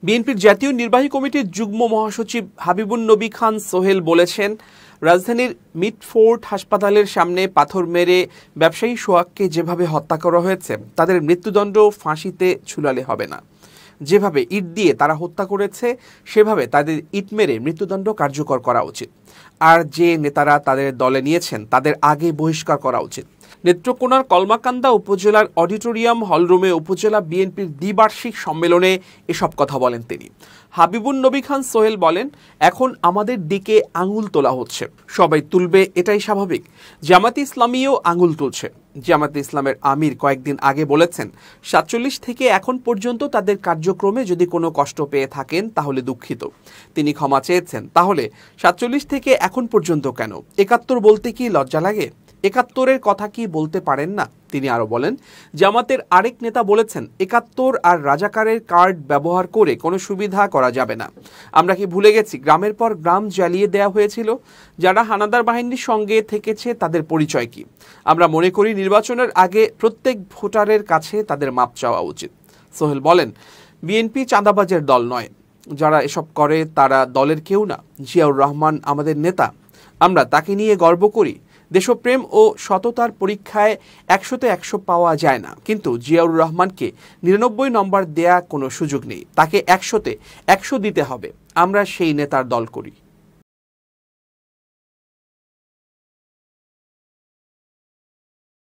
বিএনপির জাতীয় নির্বাহী কমিটির যুগ্ম মহাসচিব হাবিবুন নবী খান সোহেল বলেছেন, রাজধানীর মিটফোর্ড হাসপাতালের সামনে পাথর মেরে ব্যবসায়ী সোহাগকে যেভাবে হত্যা করা হয়েছে তাদের মৃত্যুদণ্ড ফাঁসিতে ঝুলালে হবে না। যেভাবে ইট দিয়ে তারা হত্যা করেছে সেভাবে তাদের ইট মেরে মৃত্যুদণ্ড কার্যকর করা উচিত। আর যে নেতারা তাদের দলে নিয়েছেন তাদের আগে বহিষ্কার করা উচিত। নেত্রকোনার কলমাকান্দা উপজেলার অডিটোরিয়াম হলরুমে উপজেলা বিএনপির দ্বিবার্ষিক সম্মেলনে এসব কথা বলেন তিনি। হাবিবুন নবী খান সোহেল বলেন, এখন আমাদের দিকে আঙুল তোলা হচ্ছে, সবাই তুলবে, এটাই স্বাভাবিক। জামাতে ইসলামীও আঙুল তুলছে। জামাতে ইসলামের আমির কয়েকদিন আগে বলেছেন, ৪৭ থেকে এখন পর্যন্ত তাদের কার্যক্রমে যদি কোনো কষ্ট পেয়ে থাকেন তাহলে দুঃখিত। তিনি ক্ষমা চেয়েছেন। তাহলে ৪৭ থেকে এখন পর্যন্ত কেন? ৭১ বলতে কি লজ্জা লাগে? ৭১-এর কথা কি বলতে পারেন না? তিনি আরো বলেন, জামাতের আরেক নেতা বলেছেন ৭১ আর রাজাকারের কার্ড ব্যবহার করে কোনো সুবিধা করা যাবে না। আমরা কি ভুলে গেছি গ্রামের পর গ্রাম জ্বালিয়ে দেওয়া হয়েছিল? যারা হানাদার বাহিনীর সঙ্গে থেকেছে তাদের পরিচয় কি? আমরা মনে করি নির্বাচনের আগে প্রত্যেক ভোটারের কাছে তাদের মাপ চাওয়া উচিত। সোহেল বলেন, বিএনপি চাঁদাবাজের দল নয়। যারা এসব করে তারা দলের কেউ না। জিয়াউর রহমান আমাদের নেতা, আমরা তাকে নিয়ে গর্ব করি। দেশপ্রেম ও সততার পরীক্ষায় ১০০-তে ১০০ পাওয়া যায় না, কিন্তু জিয়াউর রহমানকে ৯৯ নম্বর দেয়া কোনো সুযোগ নেই। তাকে ১০০-তে ১০০ দিতে হবে। আমরা সেই নেতার দল করি।